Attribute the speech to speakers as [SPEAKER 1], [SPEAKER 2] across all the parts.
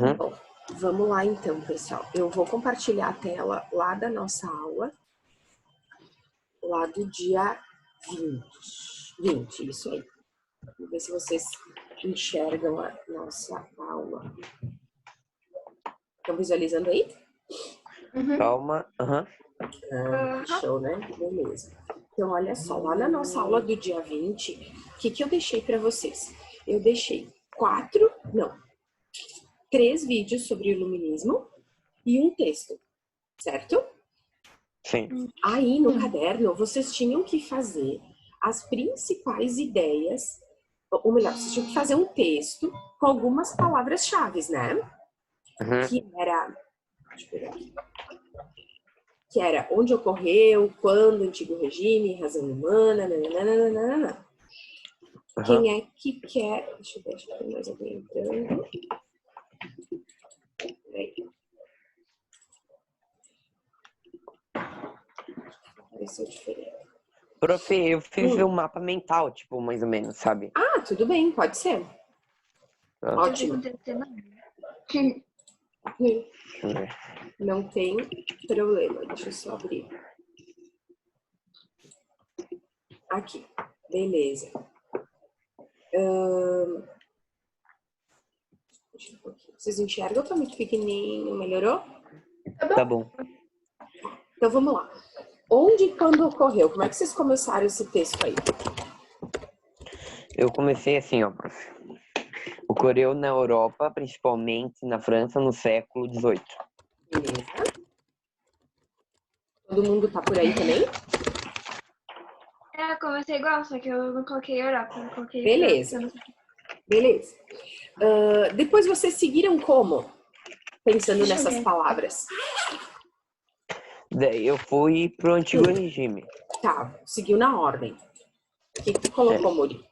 [SPEAKER 1] Uhum.
[SPEAKER 2] Bom, vamos lá então, pessoal. Eu vou compartilhar a tela lá da nossa aula, lá do dia 20, isso aí. Vamos ver se vocês enxergam a nossa aula. Estão visualizando aí?
[SPEAKER 1] Calma. Uhum.
[SPEAKER 2] Show, né? Beleza. Então, olha só, lá na nossa aula do dia 20, o que eu deixei para vocês? Eu deixei 3 vídeos sobre iluminismo e um texto, certo?
[SPEAKER 1] Sim.
[SPEAKER 2] Aí, no caderno, vocês tinham que fazer as principais ideias, ou melhor, vocês tinham que fazer um texto com algumas palavras-chave, né?
[SPEAKER 1] Uhum.
[SPEAKER 2] Que era... Deixa eu pegar aqui. Que era onde ocorreu, quando, antigo regime, razão humana, nananana.
[SPEAKER 1] Uhum.
[SPEAKER 2] Quem é que quer... Deixa eu ver, acho que tem mais alguém entrando. Peraí. Pareceu diferente.
[SPEAKER 1] Prof, eu fiz um mapa mental, tipo, mais ou menos, sabe?
[SPEAKER 2] Ah, tudo bem, pode ser.
[SPEAKER 1] Ah.
[SPEAKER 2] Ótimo.
[SPEAKER 1] Deixa eu ver.
[SPEAKER 2] Não tem problema. Deixa eu só abrir. Aqui. Beleza. Deixa eu ver aqui. Vocês enxergam? Tá muito pequenininho. Melhorou?
[SPEAKER 1] Tá bom.
[SPEAKER 2] Então, vamos lá. Onde e quando ocorreu? Como é que vocês começaram esse texto aí?
[SPEAKER 1] Eu comecei assim, ó, prof. Ocorreu na Europa, principalmente na França, no século XVIII.
[SPEAKER 2] Beleza. Todo mundo tá por aí também?
[SPEAKER 3] Eu comecei igual, só que eu não coloquei Europa, eu coloquei
[SPEAKER 2] Beleza.
[SPEAKER 3] França.
[SPEAKER 2] Beleza. Depois vocês seguiram como? Pensando nessas palavras.
[SPEAKER 1] Daí eu fui pro antigo regime.
[SPEAKER 2] Tá, seguiu na ordem. O que colocou, Muri?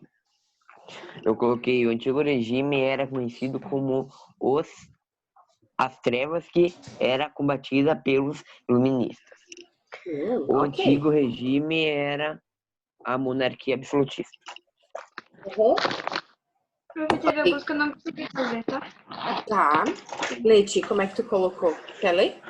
[SPEAKER 1] Eu coloquei o antigo regime era conhecido como as trevas que era combatida pelos iluministas. O antigo regime era a monarquia absolutista.
[SPEAKER 2] Uhum.
[SPEAKER 3] Eu teve alguns que eu não consegui fazer, tá?
[SPEAKER 2] Tá. Leite, como é que tu colocou? Quer ler?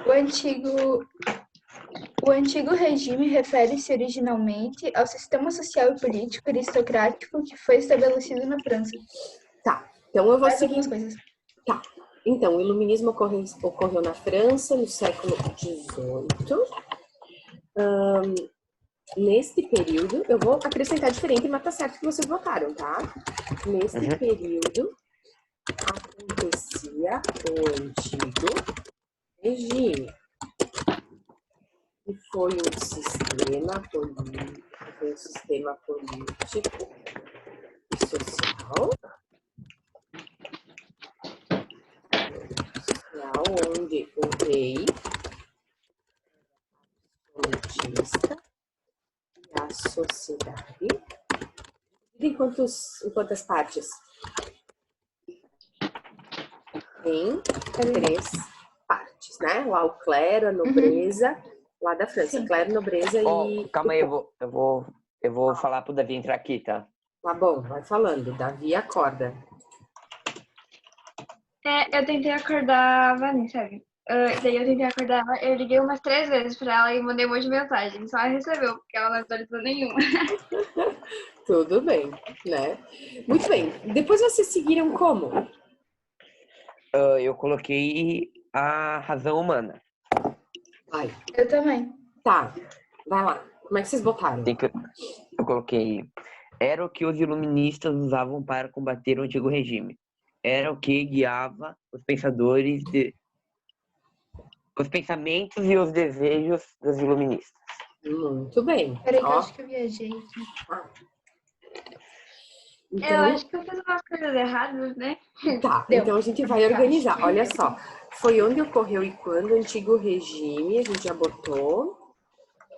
[SPEAKER 4] O antigo regime refere-se originalmente ao sistema social e político aristocrático que foi estabelecido na França.
[SPEAKER 2] Tá. Então eu vou
[SPEAKER 4] Mais
[SPEAKER 2] seguir.
[SPEAKER 4] algumas coisas.
[SPEAKER 2] Tá. Então, o iluminismo ocorreu na França no século XVIII. Neste período, eu vou acrescentar diferente, mas tá certo que vocês votaram, tá? Neste período, acontecia o antigo regime, que foi um sistema político e social, onde o rei absolutista e a sociedade. Em quantas partes? Em 3 partes, né? Lá o clero, a nobreza, lá da França.
[SPEAKER 4] Sim.
[SPEAKER 2] Clero, nobreza e...
[SPEAKER 1] Calma aí, eu vou falar pro Davi entrar aqui, tá?
[SPEAKER 2] Tá bom, vai falando. Davi, acorda.
[SPEAKER 3] Eu tentei acordar a Vanessa, sabe? Daí eu tentei acordar ela, eu liguei umas 3 vezes pra ela e mandei um monte de mensagem. Só ela recebeu, porque ela não atualizou nenhuma.
[SPEAKER 2] Tudo bem, né? Muito bem. Depois vocês seguiram como?
[SPEAKER 1] Eu coloquei a razão humana.
[SPEAKER 2] Vai.
[SPEAKER 4] Eu também.
[SPEAKER 2] Tá, vai lá. Como é que vocês botaram?
[SPEAKER 1] Eu coloquei... Era o que os iluministas usavam para combater o antigo regime. Era o que guiava os pensadores os pensamentos e os desejos dos iluministas.
[SPEAKER 2] Muito bem.
[SPEAKER 4] Peraí que eu
[SPEAKER 2] Ó.
[SPEAKER 4] acho que eu viajei aqui.
[SPEAKER 2] Então,
[SPEAKER 3] Eu acho que eu fiz umas coisas erradas, né?
[SPEAKER 2] tá,
[SPEAKER 4] Deu.
[SPEAKER 2] então a gente vai organizar. Olha só, foi onde ocorreu e quando o antigo regime, a gente já botou.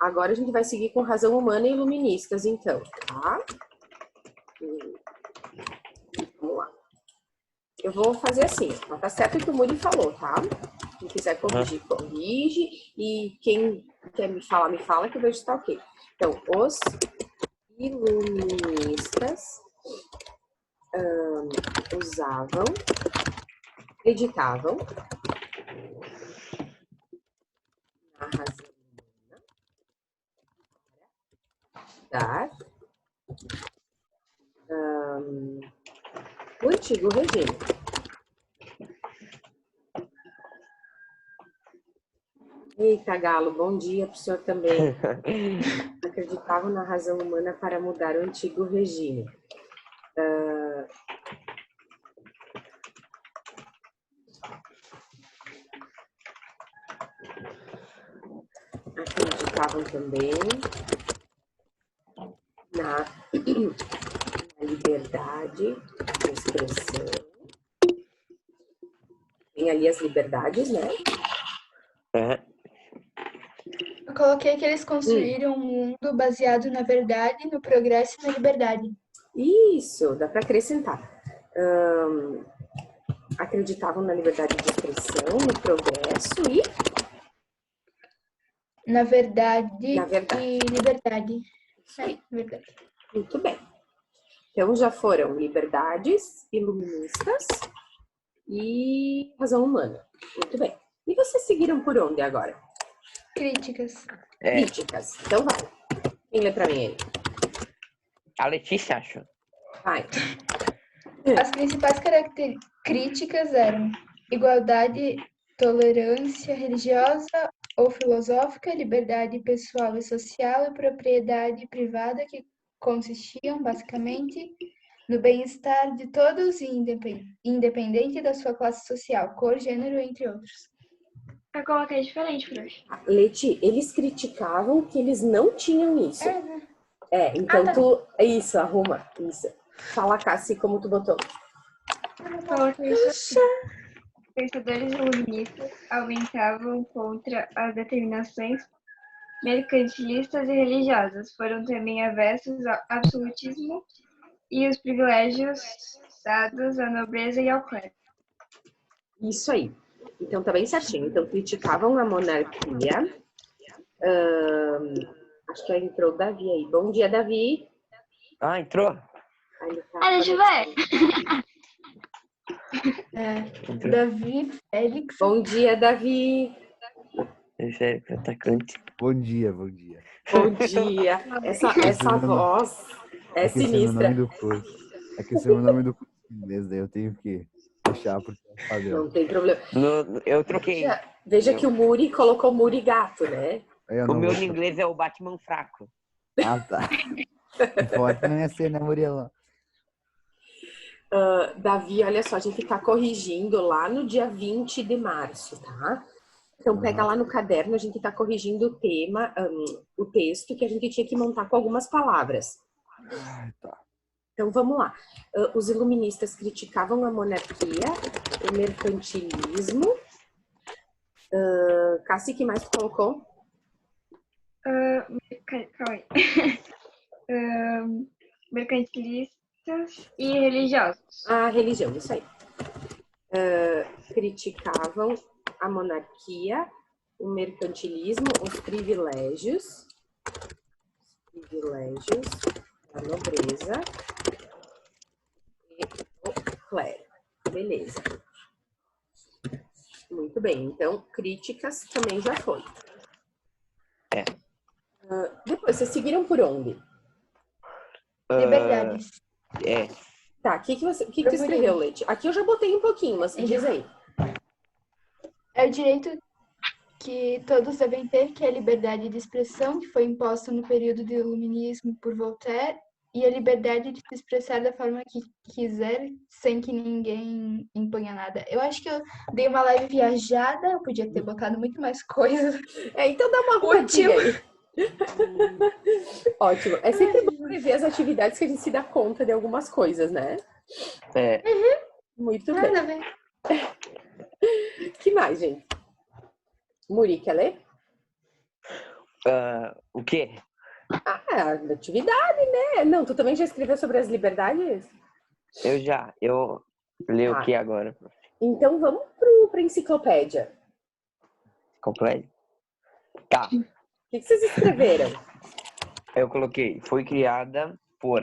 [SPEAKER 2] Agora a gente vai seguir com razão humana e iluministas, então, tá? Vamos lá. Eu vou fazer assim, ó, tá certo o que o Muri falou, tá? Quem quiser corrigir, corrige. E quem quer me fala, que eu vejo se tá ok. Então, os iluministas usavam acreditavam na razão humana para mudar o antigo regime. Eita, Galo, bom dia para o senhor também. Acreditavam na razão humana para mudar o antigo regime. Acreditavam também na liberdade de expressão. Tem ali as liberdades, né?
[SPEAKER 4] Eu coloquei que eles construíram um mundo baseado na verdade, no progresso e na liberdade.
[SPEAKER 2] Isso, dá para acrescentar. Acreditavam na liberdade de expressão, no progresso e...
[SPEAKER 4] Na verdade,
[SPEAKER 2] Na verdade.
[SPEAKER 4] e liberdade.
[SPEAKER 2] Isso aí.
[SPEAKER 4] Verdade.
[SPEAKER 2] Muito bem. Então, já foram liberdades, iluministas e razão humana. Muito bem. E vocês seguiram por onde agora?
[SPEAKER 4] Críticas.
[SPEAKER 2] Críticas. Então, vai. Quem lê para mim aí?
[SPEAKER 1] A Letícia, acho.
[SPEAKER 2] Vai.
[SPEAKER 4] As principais críticas eram igualdade, tolerância religiosa ou filosófica, liberdade pessoal e social e propriedade privada, que consistiam basicamente no bem-estar de todos e independente da sua classe social, cor, gênero, entre outros.
[SPEAKER 3] Eu coloquei diferente, Frosh.
[SPEAKER 2] Leti, eles criticavam que eles não tinham isso.
[SPEAKER 4] Né?
[SPEAKER 2] Então
[SPEAKER 4] tá.
[SPEAKER 2] tu... Isso, arruma. Isso. Fala, Cassi, como tu botou.
[SPEAKER 3] Eu coloquei isso assim. Pensadores iluministas aumentavam contra as determinações mercantilistas e religiosas. Foram também avessos ao absolutismo e os privilégios dados à nobreza e ao clero.
[SPEAKER 2] Isso aí. Então, tá bem certinho. Então, criticavam a monarquia. Acho que entrou o Davi aí. Bom dia, Davi.
[SPEAKER 1] Ah, entrou?
[SPEAKER 3] Deixa eu ver.
[SPEAKER 4] Davi, Félix.
[SPEAKER 2] Bom dia, Davi.
[SPEAKER 1] Esse é o atacante.
[SPEAKER 5] Bom dia, bom dia.
[SPEAKER 2] Bom dia. Essa voz é sinistra.
[SPEAKER 5] Esse é o meu nome do curso de inglês, daí eu tenho que deixar porque é padrão.
[SPEAKER 2] Não tem problema.
[SPEAKER 1] Eu troquei.
[SPEAKER 2] Veja que o Muri colocou Muri gato, né?
[SPEAKER 1] O meu em inglês é o Batman fraco.
[SPEAKER 5] Ah, tá. Forte não ia ser, né, Muriel?
[SPEAKER 2] Davi, olha só, a gente tá corrigindo lá no dia 20 de março, tá? Então, pega lá no caderno, a gente tá corrigindo o tema, o texto que a gente tinha que montar com algumas palavras.
[SPEAKER 5] Tá.
[SPEAKER 2] Então, vamos lá. Os iluministas criticavam a monarquia, o mercantilismo. Cassi, que mais tu colocou?
[SPEAKER 3] Calma aí. Mercantilistas e religiosos.
[SPEAKER 2] A religião, isso aí. Criticavam a monarquia, o mercantilismo, os privilégios da nobreza e o clero. Beleza. Muito bem. Então, críticas também já foi. Depois, vocês seguiram por onde?
[SPEAKER 4] Liberdades.
[SPEAKER 2] Tá, o que tu escreveu, Leite? Aqui eu já botei um pouquinho, mas diz aí.
[SPEAKER 4] É o direito que todos devem ter, que é a liberdade de expressão, que foi imposta no período do Iluminismo por Voltaire, e a liberdade de se expressar da forma que quiser, sem que ninguém imponha nada. Eu acho que eu dei uma leve viajada, eu podia ter botado muito mais coisas.
[SPEAKER 2] Então dá uma arrumadinha aí. Ótimo. É sempre bom rever as atividades que a gente se dá conta de algumas coisas, né? Muito bem.
[SPEAKER 4] Nada a ver.
[SPEAKER 2] Que mais, gente? Muri, quer ler?
[SPEAKER 1] O quê?
[SPEAKER 2] Atividade, né? Não, tu também já escreveu sobre as liberdades?
[SPEAKER 1] Eu leio o que agora?
[SPEAKER 2] Então vamos pra enciclopédia.
[SPEAKER 1] Completo? Tá.
[SPEAKER 2] O que vocês escreveram?
[SPEAKER 1] Eu coloquei, foi criada por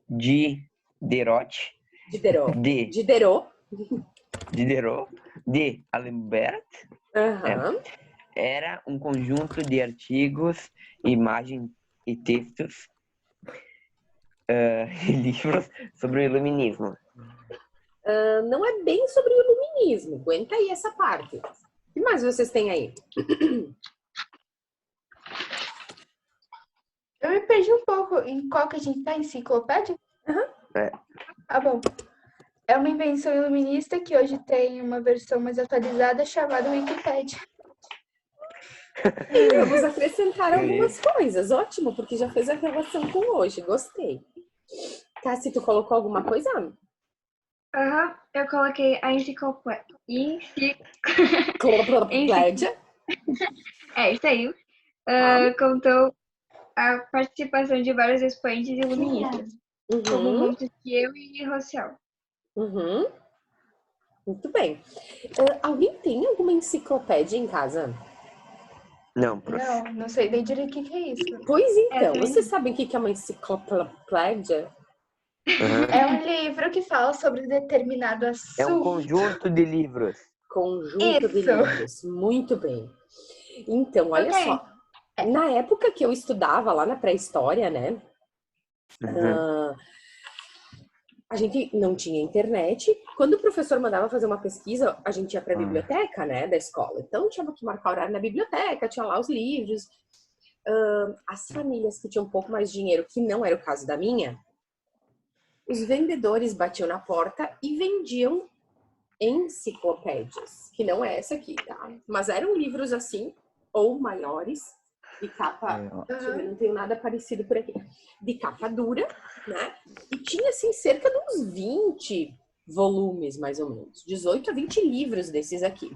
[SPEAKER 1] Diderot.
[SPEAKER 2] Diderot.
[SPEAKER 1] Diderot, de Alembert,
[SPEAKER 2] Aham.
[SPEAKER 1] era um conjunto de artigos, imagens e textos e livros sobre o iluminismo.
[SPEAKER 2] Não é bem sobre o iluminismo. Aguenta aí essa parte. O que mais vocês têm aí?
[SPEAKER 4] Eu me perdi um pouco em qual que a gente tá, enciclopédia?
[SPEAKER 1] É.
[SPEAKER 4] Ah, bom. É uma invenção iluminista que hoje tem uma versão mais atualizada chamada Wikipédia.
[SPEAKER 2] Vamos acrescentar algumas coisas. Ótimo, porque já fez a relação com hoje. Gostei. Cassi, tu colocou alguma coisa?
[SPEAKER 3] Aham, eu coloquei a enciclopédia.
[SPEAKER 2] Enciclopédia.
[SPEAKER 3] É, isso aí. Contou a participação de vários expoentes iluministas, como
[SPEAKER 2] Uhum,
[SPEAKER 3] Montesquieu e Rousseau.
[SPEAKER 2] uhum. Muito bem. Alguém tem alguma enciclopédia em casa?
[SPEAKER 1] Não, prof.
[SPEAKER 4] Não sei nem direito o que é isso.
[SPEAKER 2] Pois então,
[SPEAKER 3] também
[SPEAKER 2] vocês sabem o que é uma enciclopédia?
[SPEAKER 1] Aham.
[SPEAKER 4] É um livro que fala sobre determinado
[SPEAKER 1] É um
[SPEAKER 4] assunto.
[SPEAKER 1] conjunto de livros.
[SPEAKER 2] Conjunto de
[SPEAKER 4] Isso.
[SPEAKER 2] livros. Muito bem. Então, olha
[SPEAKER 3] Ok.
[SPEAKER 2] só. Na época que eu estudava lá na pré-história, né?
[SPEAKER 1] Uhum.
[SPEAKER 2] A gente não tinha internet. Quando o professor mandava fazer uma pesquisa, a gente ia para a biblioteca, né, da escola. Então, tinha que marcar horário na biblioteca, tinha lá os livros. As famílias que tinham um pouco mais de dinheiro, que não era o caso da minha, os vendedores batiam na porta e vendiam enciclopédias, que não é essa aqui, tá? Mas eram livros assim, ou maiores, de capa... Deixa eu ver, não tenho nada parecido por aqui. De capa dura, né? E tinha, assim, cerca de uns 20 volumes, mais ou menos. 18 a 20 livros desses aqui.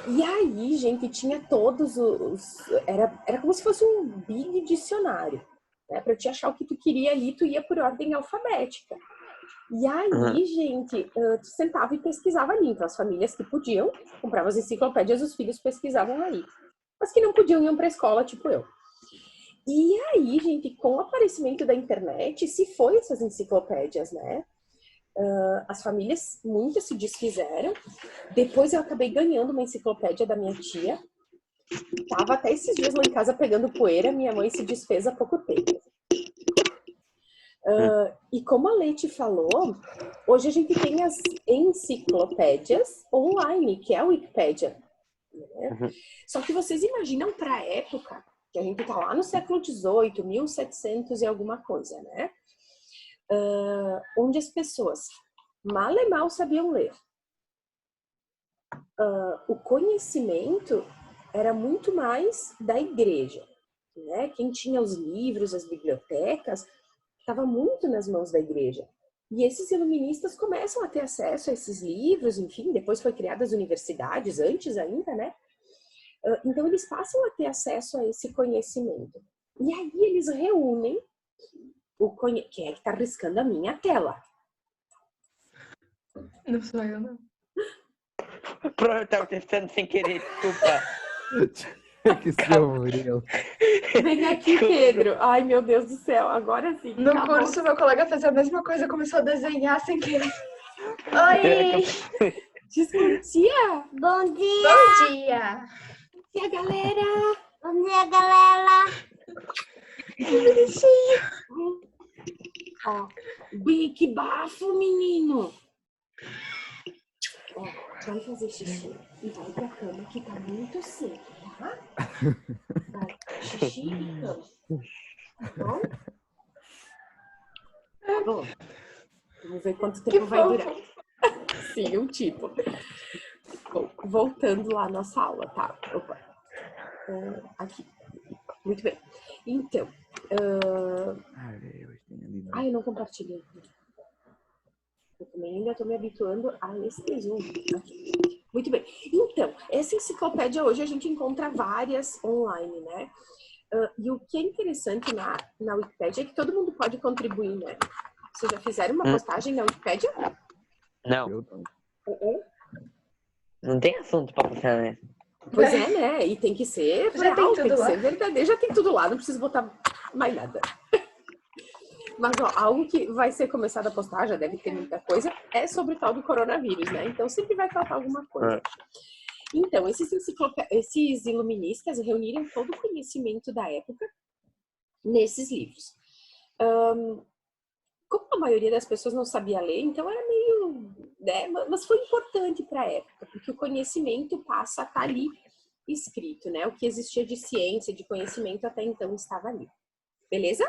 [SPEAKER 2] E aí, gente, tinha todos os... Era como se fosse um big dicionário, né? Pra te achar o que tu queria ali, tu ia por ordem alfabética. E aí, gente, tu sentava e pesquisava ali. Então, as famílias que podiam, compravam as enciclopédias, os filhos pesquisavam aí. As que não podiam, iam pra escola, tipo eu. E aí, gente, com o aparecimento da internet, se foi essas enciclopédias, né? As famílias, muitas se desfizeram. Depois eu acabei ganhando uma enciclopédia da minha tia. Tava até esses dias lá em casa pegando poeira, minha mãe se desfez há pouco tempo. E como a Leite falou, hoje a gente tem as enciclopédias online, que é a Wikipédia. Né? Só que vocês imaginam para a época, que a gente tá lá no século XVIII, 1700 e alguma coisa, né? Onde as pessoas mal e mal sabiam ler. O conhecimento era muito mais da igreja, né? Quem tinha os livros, as bibliotecas, estava muito nas mãos da igreja. E esses iluministas começam a ter acesso a esses livros, enfim, depois foi criadas as universidades, antes ainda, né? Então eles passam a ter acesso a esse conhecimento. E aí eles reúnem quem é que está riscando a minha tela?
[SPEAKER 4] Não sou eu, não.
[SPEAKER 1] Pronto, eu tava testando sem querer, desculpa.
[SPEAKER 5] Que seu Murilo.
[SPEAKER 2] Vem aqui, Pedro. Ai, meu Deus do céu, agora sim.
[SPEAKER 4] No
[SPEAKER 2] acabou.
[SPEAKER 4] curso, meu colega fez a mesma coisa, começou a desenhar sem querer. Oi!
[SPEAKER 2] Desculpa, tia.
[SPEAKER 6] Bom dia,
[SPEAKER 4] Bom dia!
[SPEAKER 2] Tia, galera.
[SPEAKER 6] bom dia, galera.
[SPEAKER 4] Que bonitinho!
[SPEAKER 2] Ó, que bafo, menino. Ó, vai fazer xixi e vai pra cama que tá muito cedo, tá? Vai, xixi e cama. Tá bom? Tá bom. Vamos ver quanto
[SPEAKER 4] Que
[SPEAKER 2] tempo vai
[SPEAKER 4] fofo.
[SPEAKER 2] durar. Sim, um tipo. Bom, voltando lá à nossa aula, tá? Opa. Aqui. Muito bem. Então. Eu não compartilhei. Eu também ainda estou me habituando a esse Zoom. Aqui. Muito bem. Então, essa enciclopédia hoje a gente encontra várias online, né? E o que é interessante na Wikipédia é que todo mundo pode contribuir, né? Vocês já fizeram uma postagem na Wikipédia?
[SPEAKER 1] Não, não tem assunto pra postar, né?
[SPEAKER 2] Pois é, né? E tem que ser
[SPEAKER 4] Já tem
[SPEAKER 2] real,
[SPEAKER 4] tudo
[SPEAKER 2] tem que
[SPEAKER 4] lá.
[SPEAKER 2] ser verdadeiro. Já tem tudo lá, não precisa botar mais nada. Mas, ó, algo que vai ser começado a postar, já deve ter muita coisa, é sobre o tal do coronavírus, né? Então, sempre vai faltar alguma coisa. Então, esses iluministas reuniram todo o conhecimento da época nesses livros. Como a maioria das pessoas não sabia ler, então era meio... né? Mas foi importante para a época, porque o conhecimento passa a estar ali escrito, né? O que existia de ciência, de conhecimento até então estava ali. Beleza?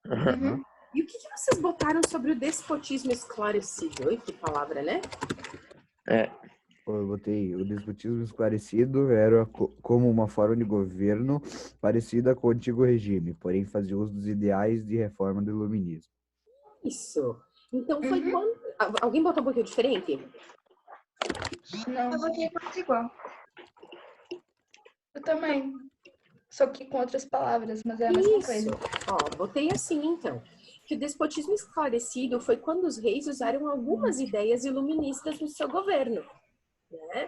[SPEAKER 4] Uhum.
[SPEAKER 2] E o que vocês botaram sobre o despotismo esclarecido? Oi, que palavra, né?
[SPEAKER 5] Eu botei o despotismo esclarecido era como uma forma de governo parecida com o antigo regime, porém fazia uso dos ideais de reforma do iluminismo.
[SPEAKER 2] Isso. Então foi quando... Alguém botou um pouquinho diferente?
[SPEAKER 4] Não,
[SPEAKER 3] Eu botei quase igual.
[SPEAKER 4] eu também. Só que com outras palavras, mas é a mesma coisa.
[SPEAKER 2] Ó, botei assim, então. Que o despotismo esclarecido foi quando os reis usaram algumas ideias iluministas no seu governo. Né?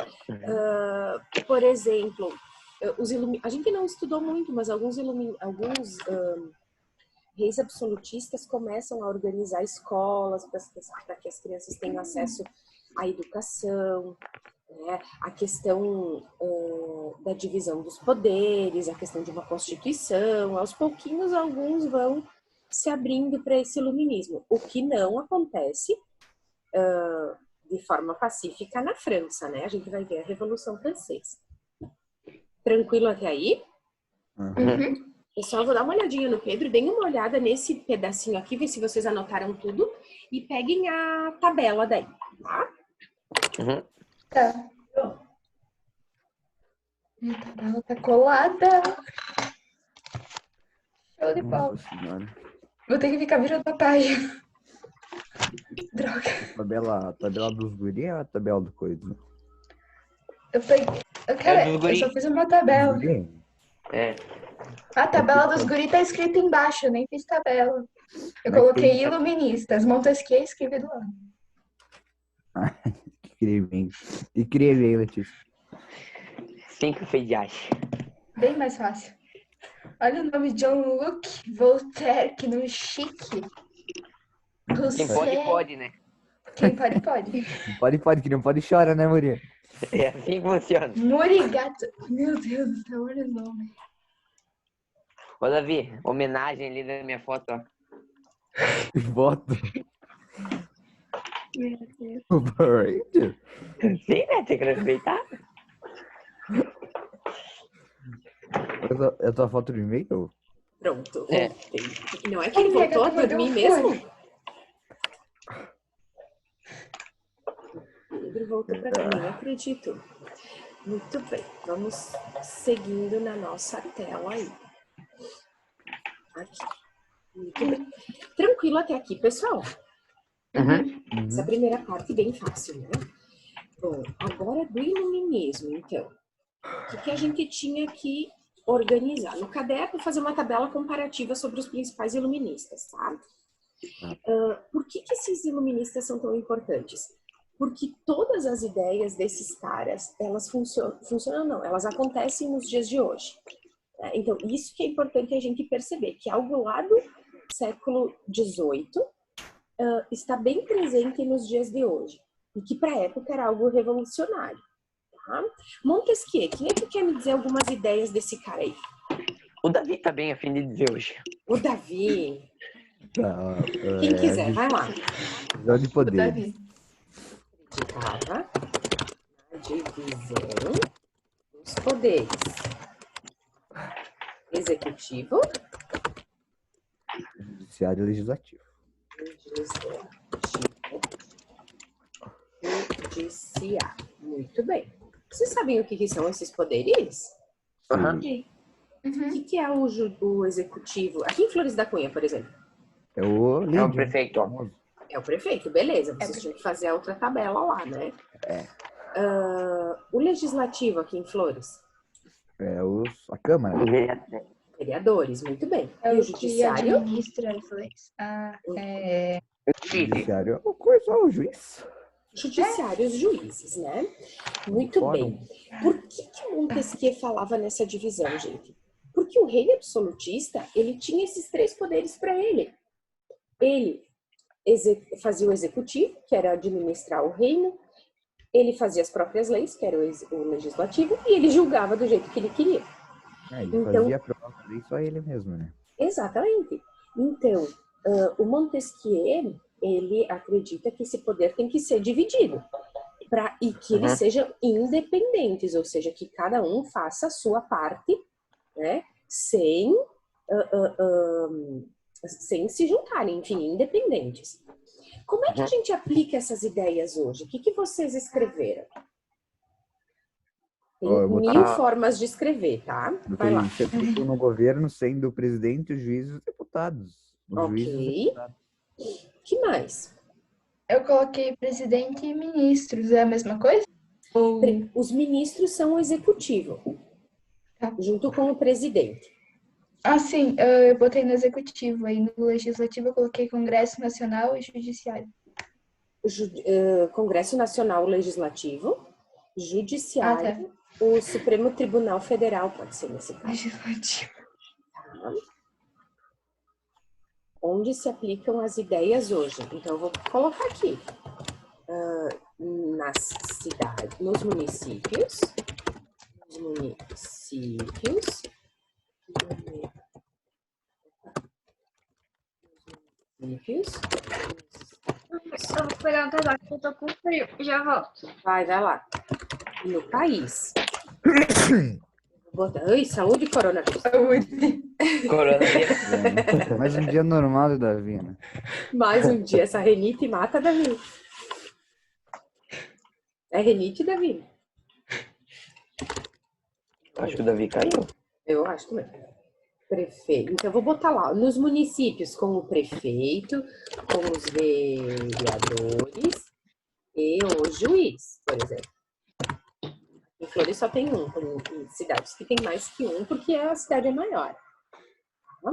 [SPEAKER 2] Por exemplo, a gente não estudou muito, mas alguns reis absolutistas começam a organizar escolas para que as crianças tenham acesso à educação, né? A questão da divisão dos poderes, a questão de uma constituição. Aos pouquinhos, alguns vão se abrindo para esse iluminismo, o que não acontece de forma pacífica na França, né? A gente vai ver a Revolução Francesa. Tranquilo até aí?
[SPEAKER 4] Uhum.
[SPEAKER 2] Pessoal, eu vou dar uma olhadinha no Pedro, deem uma olhada nesse pedacinho aqui, ver se vocês anotaram tudo e peguem a tabela daí, tá?
[SPEAKER 4] Tá. Minha tabela tá colada. Show de bola.
[SPEAKER 5] Nossa senhora.
[SPEAKER 4] Vou ter que ficar virando a página. Droga.
[SPEAKER 5] A tabela dos guri ou a tabela do coisa?
[SPEAKER 4] Eu peguei. Cara,
[SPEAKER 1] dos
[SPEAKER 4] eu
[SPEAKER 1] guri.
[SPEAKER 4] só fiz uma tabela.
[SPEAKER 5] Guri?
[SPEAKER 4] A tabela dos guri tá escrita embaixo, eu nem fiz tabela. Eu
[SPEAKER 5] Mas
[SPEAKER 4] coloquei
[SPEAKER 5] tem-
[SPEAKER 4] iluministas. Montesquieu escreve do lado.
[SPEAKER 5] Escreve aí, Letícia.
[SPEAKER 1] 5 fediais.
[SPEAKER 4] Bem mais fácil. Olha o nome: John Locke, Voltaire, que nome chique.
[SPEAKER 1] Quem pode, pode, né?
[SPEAKER 4] Quem pode, pode.
[SPEAKER 5] Pode, que não pode chorar, né, Maria?
[SPEAKER 1] É assim que funciona.
[SPEAKER 4] Morigato. Meu Deus do céu, olha o nome.
[SPEAKER 1] Ô, Davi, homenagem ali da minha foto, ó.
[SPEAKER 5] Voto.
[SPEAKER 3] Meu Deus.
[SPEAKER 5] O Power Ranger?
[SPEAKER 1] Sim, né? Tem que respeitar.
[SPEAKER 5] É a tua foto do e-mail?
[SPEAKER 2] Pronto,
[SPEAKER 1] É.
[SPEAKER 2] voltei. Não é que ele voltou a dormir mesmo? Pedro voltou para dormir, não acredito. Muito bem, vamos seguindo na nossa tela aí. Aqui. Muito bem. Tranquilo até aqui, pessoal? Essa primeira parte bem fácil, né? Bom, agora do iluminismo, então. O que a gente tinha que organizar? No caderno, fazer uma tabela comparativa sobre os principais iluministas, tá? Por que esses iluministas são tão importantes? Porque todas as ideias desses caras, elas funcionam não, elas acontecem nos dias de hoje. Né? Então, isso que é importante a gente perceber, que algo lá do século XVIII está bem presente nos dias de hoje. E que para a época era algo revolucionário. Tá? Montesquieu, quem é que quer me dizer algumas ideias desse cara aí?
[SPEAKER 1] O Davi tá bem a fim de dizer hoje.
[SPEAKER 2] O Davi.
[SPEAKER 5] Tá,
[SPEAKER 2] Quem quiser, vai lá.
[SPEAKER 5] Divisão de poder.
[SPEAKER 4] Davi.
[SPEAKER 2] Acreditava na divisão dos poderes. Executivo.
[SPEAKER 5] Judiciário e legislativo.
[SPEAKER 2] Judiciário. Muito bem. Vocês sabem o que são esses poderes?
[SPEAKER 1] Aham.
[SPEAKER 2] O que é o executivo? Aqui em Flores da Cunha, por exemplo.
[SPEAKER 5] É o
[SPEAKER 1] É o
[SPEAKER 5] líder.
[SPEAKER 1] prefeito, ó.
[SPEAKER 5] Famoso.
[SPEAKER 2] É o prefeito, beleza. Vocês tinham que fazer a outra tabela lá, né? O legislativo aqui em Flores.
[SPEAKER 5] É a Câmara.
[SPEAKER 2] Vereadores, muito bem.
[SPEAKER 4] É
[SPEAKER 2] E o
[SPEAKER 4] o que
[SPEAKER 2] judiciário?
[SPEAKER 4] administra as leis.
[SPEAKER 5] O Judiciário é o coisa, o juiz.
[SPEAKER 2] Judiciário, os juízes, né? Muito
[SPEAKER 5] Fórum.
[SPEAKER 2] bem. Por que Montesquieu falava nessa divisão, gente? Porque o rei absolutista, ele tinha esses três poderes para ele. Ele fazia o executivo, que era administrar o reino, ele fazia as próprias leis, que era o legislativo, e ele julgava do jeito que ele queria.
[SPEAKER 5] Ele
[SPEAKER 2] Então,
[SPEAKER 5] fazia a própria lei só ele mesmo, né?
[SPEAKER 2] exatamente. Então, o Montesquieu, ele acredita que esse poder tem que ser dividido e que eles sejam independentes, ou seja, que cada um faça a sua parte, né, sem se juntarem, enfim, independentes. Como é que a gente aplica essas ideias hoje? O que vocês escreveram? Tem mil formas de escrever, tá? Vai lá.
[SPEAKER 5] No governo, sendo o presidente, os juízes e os deputados.
[SPEAKER 2] Ok. Que mais?
[SPEAKER 4] Eu coloquei presidente e ministros. É a mesma coisa?
[SPEAKER 2] Os ministros são o executivo, junto com o presidente.
[SPEAKER 4] Ah, sim. Eu botei no executivo. Aí no legislativo eu coloquei Congresso Nacional e Judiciário.
[SPEAKER 2] Congresso Nacional Legislativo, Judiciário, o Supremo Tribunal Federal, pode ser nesse caso.
[SPEAKER 4] Legislativo.
[SPEAKER 2] Tá. Onde se aplicam as ideias hoje? Então, eu vou colocar aqui. Nas cidades, nos municípios,
[SPEAKER 3] Eu vou pegar um casaco, eu tô com frio. Já volto.
[SPEAKER 2] Vai lá. No país. Oi, saúde, coronavírus.
[SPEAKER 4] Saúde.
[SPEAKER 1] Coronavírus.
[SPEAKER 5] Mais um dia normal do Davi, né?
[SPEAKER 2] Mais um dia, essa renite mata Davi. É renite, Davi?
[SPEAKER 1] Acho que o Davi caiu.
[SPEAKER 2] Eu acho também. Prefeito. Então, eu vou botar lá, nos municípios, com o prefeito, com os vereadores e o juiz, por exemplo. Em Flores só tem um, em cidades que tem mais que um, porque a cidade é maior. Tá?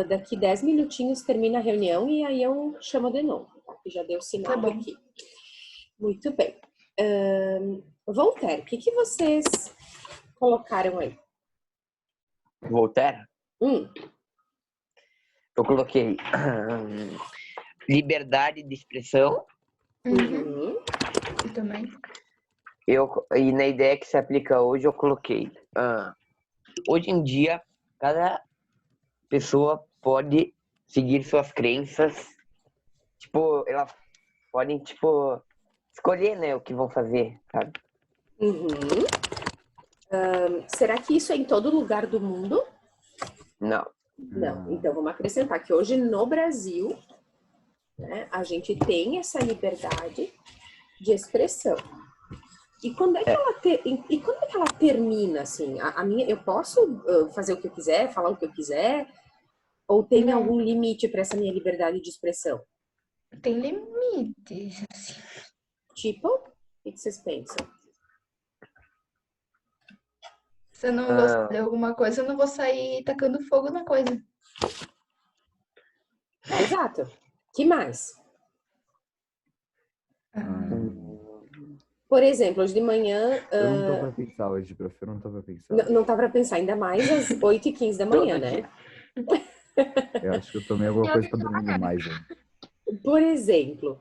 [SPEAKER 2] Daqui 10 minutinhos termina a reunião e aí eu chamo de novo, tá? Que já deu sinal aqui. Muito bem. Voltaire, o que vocês colocaram aí?
[SPEAKER 1] Voltaire? Eu coloquei liberdade de expressão.
[SPEAKER 2] Uhum.
[SPEAKER 4] Eu também.
[SPEAKER 1] E na ideia que se aplica hoje, eu coloquei. Hoje em dia, cada pessoa pode seguir suas crenças. Tipo, elas podem, tipo, escolher, né, o que vão fazer, sabe?
[SPEAKER 2] Uhum. Será que isso é em todo lugar do mundo?
[SPEAKER 1] Não.
[SPEAKER 2] Não. Então, vamos acrescentar que hoje no Brasil, né, a gente tem essa liberdade de expressão. E quando é que ela termina, assim? A minha, eu posso fazer o que eu quiser, falar o que eu quiser? Ou tem algum limite para essa minha liberdade de expressão?
[SPEAKER 4] Tem limites, assim.
[SPEAKER 2] Tipo, o que vocês pensam?
[SPEAKER 4] Se eu não gostar de alguma coisa, eu não vou sair tacando fogo na coisa.
[SPEAKER 2] Exato. Que mais? Por exemplo, hoje de manhã...
[SPEAKER 5] Eu não tô pra pensar hoje, prof. Eu não tô pra pensar.
[SPEAKER 2] Não tá pra pensar, ainda mais às 8h15 da manhã, né?
[SPEAKER 5] Eu acho que eu tomei alguma coisa pra dormir demais. Né?
[SPEAKER 2] Por exemplo,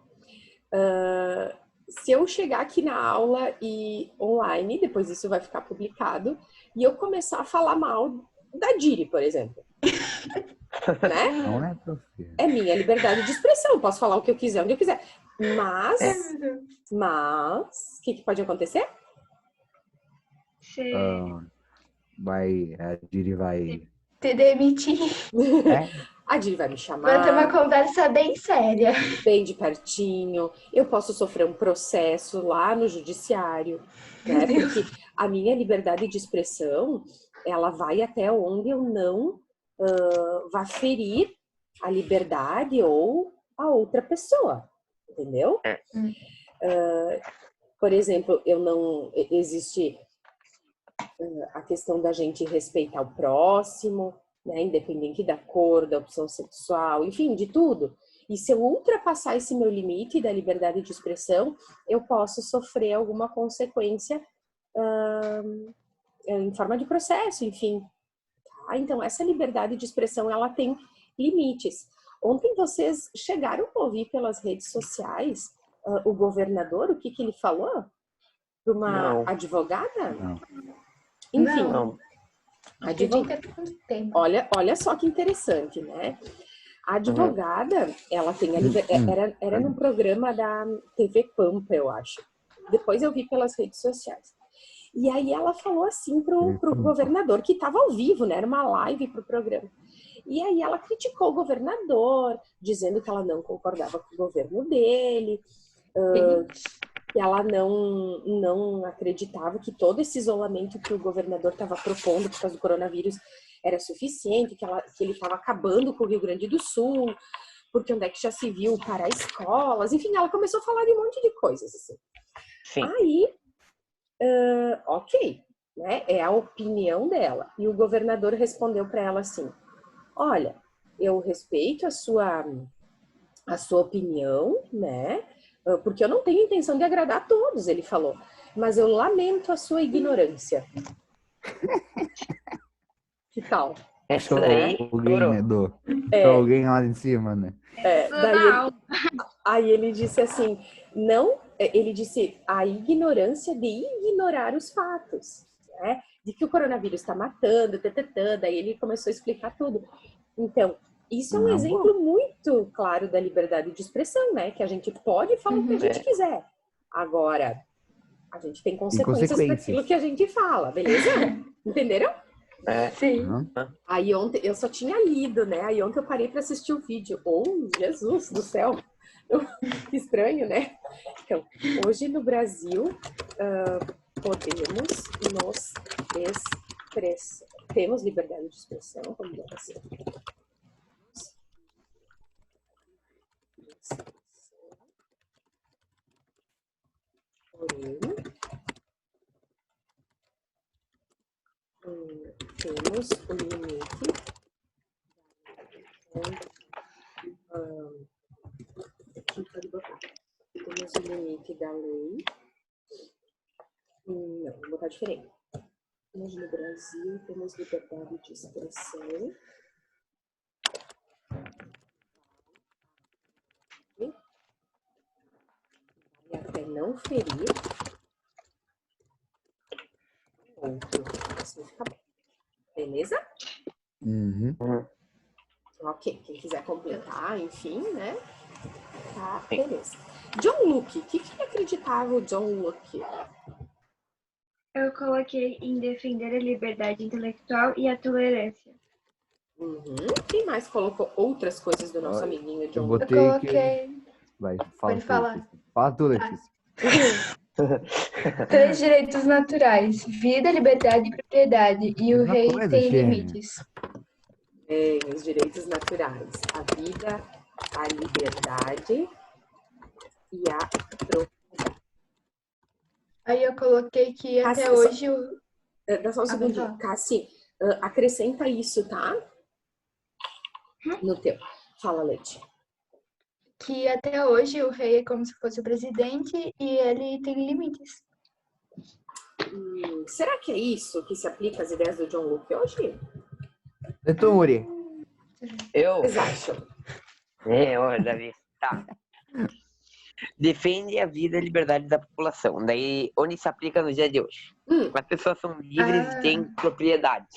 [SPEAKER 2] se eu chegar aqui na aula e online, depois isso vai ficar publicado, e eu começar a falar mal da Diri, por exemplo. Né?
[SPEAKER 5] Não é, prof.
[SPEAKER 2] É minha liberdade de expressão, posso falar o que eu quiser, onde eu quiser. Mas, o que pode acontecer?
[SPEAKER 5] A Diri vai...
[SPEAKER 4] Te demitir.
[SPEAKER 2] A Diri vai me chamar.
[SPEAKER 4] Vai ter uma conversa bem séria.
[SPEAKER 2] Bem de pertinho. Eu posso sofrer um processo lá no judiciário, né? Porque a minha liberdade de expressão, ela vai até onde eu não vá ferir a liberdade ou a outra pessoa, entendeu? Por exemplo, existe a questão da gente respeitar o próximo, né, independente da cor, da opção sexual, enfim, de tudo. E se eu ultrapassar esse meu limite da liberdade de expressão, eu posso sofrer alguma consequência em forma de processo, enfim. Tá? Então, essa liberdade de expressão, ela tem limites. Ontem vocês chegaram a ouvir pelas redes sociais o governador, o que ele falou? Para uma
[SPEAKER 1] Não.
[SPEAKER 2] advogada?
[SPEAKER 5] Não.
[SPEAKER 2] Enfim,
[SPEAKER 1] Não.
[SPEAKER 2] advogada.
[SPEAKER 4] Tempo.
[SPEAKER 2] Olha só que interessante, né? A advogada, ela tem era num programa da TV Pampa, eu acho. Depois eu vi pelas redes sociais. E aí ela falou assim pro governador, que estava ao vivo, né? Era uma live pro programa. E aí ela criticou o governador, dizendo que ela não concordava com o governo dele, que ela não acreditava que todo esse isolamento que o governador estava propondo por causa do coronavírus era suficiente, que ele estava acabando com o Rio Grande do Sul, porque onde é que já se viu parar escolas, enfim, ela começou a falar de um monte de coisas, assim.
[SPEAKER 1] Sim.
[SPEAKER 2] Aí, ok, né, é a opinião dela. E o governador respondeu para ela assim, olha, eu respeito a sua opinião, né, porque eu não tenho intenção de agradar a todos, ele falou, mas eu lamento a sua ignorância. Que tal?
[SPEAKER 1] Essa daí,
[SPEAKER 5] Alguém, né, alguém lá em cima, né?
[SPEAKER 2] Aí ele disse assim, ele disse a ignorância de ignorar os fatos, né? De que o coronavírus está matando, daí ele começou a explicar tudo. Então, isso é um exemplo muito claro da liberdade de expressão, né? Que a gente pode falar o que a gente quiser. Agora, a gente tem consequências para aquilo que a gente fala, beleza? Entenderam?
[SPEAKER 4] Sim.
[SPEAKER 2] Aí ontem, eu só tinha lido, né? Aí ontem eu parei para assistir o vídeo. Oh, Jesus do céu! Que estranho, né? Então, hoje no Brasil, podemos nos expressar. Temos liberdade de expressão, como deve ser. Porém, temos o limite temos o limite da lei. Não, vou botar diferente. Hoje no Brasil temos liberdade de expressão. E até não ferir o outro. Assim fica bem. Beleza? Ok, quem quiser completar, enfim, né? Tá, beleza. John Locke, o que ele acreditava o John Locke?
[SPEAKER 3] Eu coloquei em defender a liberdade intelectual e a tolerância.
[SPEAKER 2] Quem mais colocou outras coisas do nosso amiguinho John
[SPEAKER 5] Eu
[SPEAKER 2] Locke?
[SPEAKER 5] botei
[SPEAKER 4] Eu coloquei.
[SPEAKER 5] Vai,
[SPEAKER 4] Pode falar.
[SPEAKER 5] Letícia. Fala tu, Letícia.
[SPEAKER 4] 3 direitos naturais: vida, liberdade e propriedade. E o
[SPEAKER 5] Mesma
[SPEAKER 4] rei
[SPEAKER 5] coisa,
[SPEAKER 4] tem
[SPEAKER 5] Xênia.
[SPEAKER 4] limites.
[SPEAKER 2] Os direitos naturais. A vida, a liberdade e a propriedade.
[SPEAKER 4] Aí eu coloquei que até
[SPEAKER 2] Cassi,
[SPEAKER 4] hoje o...
[SPEAKER 2] Dá só um segundinho.
[SPEAKER 4] fala.
[SPEAKER 2] Cassi, acrescenta isso, tá? No teu. Fala, Leti.
[SPEAKER 4] Que até hoje o rei é como se fosse o presidente e ele tem limites.
[SPEAKER 2] Será que é isso que se aplica às ideias do John Locke hoje?
[SPEAKER 5] Então, Muri.
[SPEAKER 2] Vocês acham?
[SPEAKER 1] Davi. Tá. Defende a vida e a liberdade da população. Daí, onde se aplica no dia de hoje? As pessoas são livres e têm propriedade.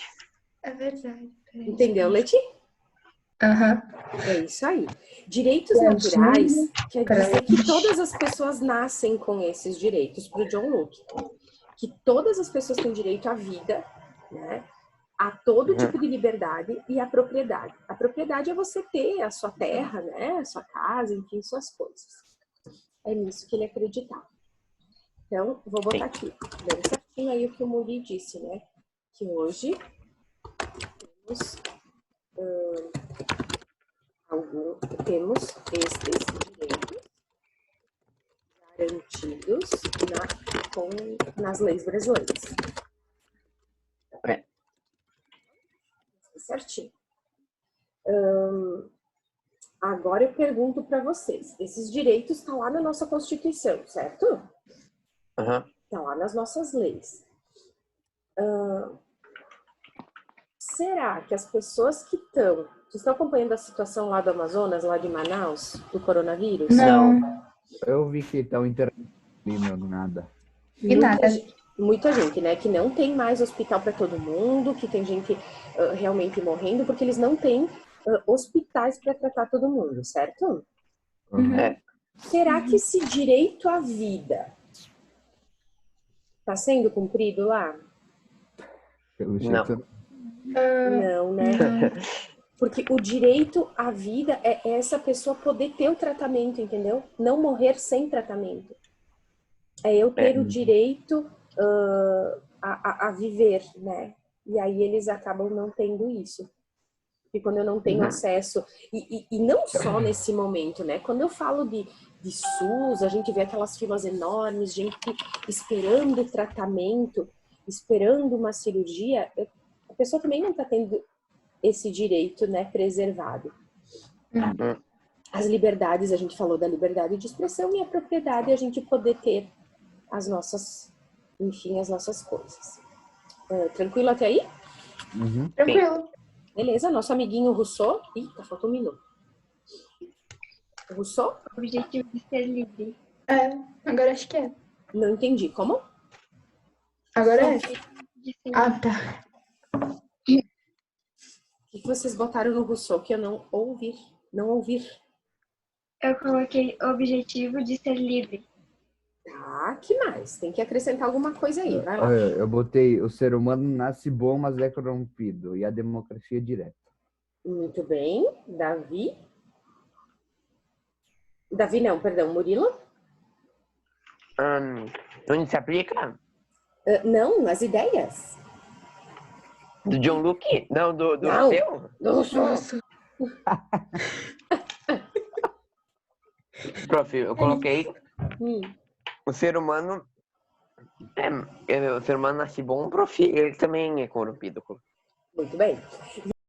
[SPEAKER 4] É verdade.
[SPEAKER 2] Entendeu, Leti? É isso aí. Direitos naturais quer dizer que todas as pessoas nascem com esses direitos, para o John Locke. Que todas as pessoas têm direito à vida, né? A todo tipo de liberdade e à propriedade. A propriedade é você ter a sua terra, né? A sua casa, enfim, suas coisas. É nisso que ele acreditava. Então, vou botar aqui, bem certinho aí o que o Muri disse, né? Que hoje temos estes direitos garantidos nas leis brasileiras. Certinho. Agora eu pergunto para vocês. Esses direitos estão lá na nossa Constituição, certo? Está lá nas nossas leis. será que as pessoas que estão... Vocês estão acompanhando a situação lá do Amazonas, lá de Manaus, do coronavírus?
[SPEAKER 4] Não.
[SPEAKER 5] Eu vi que estão interagindo nada.
[SPEAKER 4] E nada.
[SPEAKER 2] Muita gente, né? Que não tem mais hospital para todo mundo, que tem gente realmente morrendo, porque eles não têm hospitais para tratar todo mundo, certo?
[SPEAKER 1] É.
[SPEAKER 2] Será que esse direito à vida está sendo cumprido lá?
[SPEAKER 5] Pelo
[SPEAKER 1] Não.
[SPEAKER 5] jeito,
[SPEAKER 2] Não, né? Porque o direito à vida é essa pessoa poder ter o tratamento, entendeu? Não morrer sem tratamento. É eu ter o direito a viver, né? E aí eles acabam não tendo isso. E quando eu não tenho acesso... E não só nesse momento, né? Quando eu falo de SUS, a gente vê aquelas filas enormes, gente esperando tratamento, esperando uma cirurgia. A pessoa também não está tendo esse direito, né, preservado. As liberdades, a gente falou da liberdade de expressão e a propriedade, a gente poder ter as nossas, enfim, as nossas coisas. Tranquilo até aí?
[SPEAKER 4] Tranquilo.
[SPEAKER 2] Beleza, nosso amiguinho Rousseau. Ih, faltou um minuto. Rousseau?
[SPEAKER 3] O objetivo de ser livre.
[SPEAKER 4] Agora acho que é.
[SPEAKER 2] Não entendi. Como?
[SPEAKER 4] Agora é.
[SPEAKER 3] De ser
[SPEAKER 4] Ah, tá.
[SPEAKER 2] O que vocês botaram no Rousseau que eu não ouvi? Não ouvir.
[SPEAKER 3] Eu coloquei o objetivo de ser livre.
[SPEAKER 2] Tá, que mais? Tem que acrescentar alguma coisa aí, vai lá.
[SPEAKER 5] eu botei o ser humano nasce bom, mas é corrompido. E a democracia direta.
[SPEAKER 2] Muito bem. Davi? Davi não, perdão. Murilo?
[SPEAKER 1] Onde se aplica?
[SPEAKER 2] Não, as ideias.
[SPEAKER 1] Do John Luke? Não, do
[SPEAKER 2] Não.
[SPEAKER 1] seu?
[SPEAKER 2] Nossa.
[SPEAKER 1] Prof, eu coloquei
[SPEAKER 2] Hum.
[SPEAKER 1] o ser humano... o ser humano nasce bom, prof, ele também é corrompido.
[SPEAKER 2] Muito bem.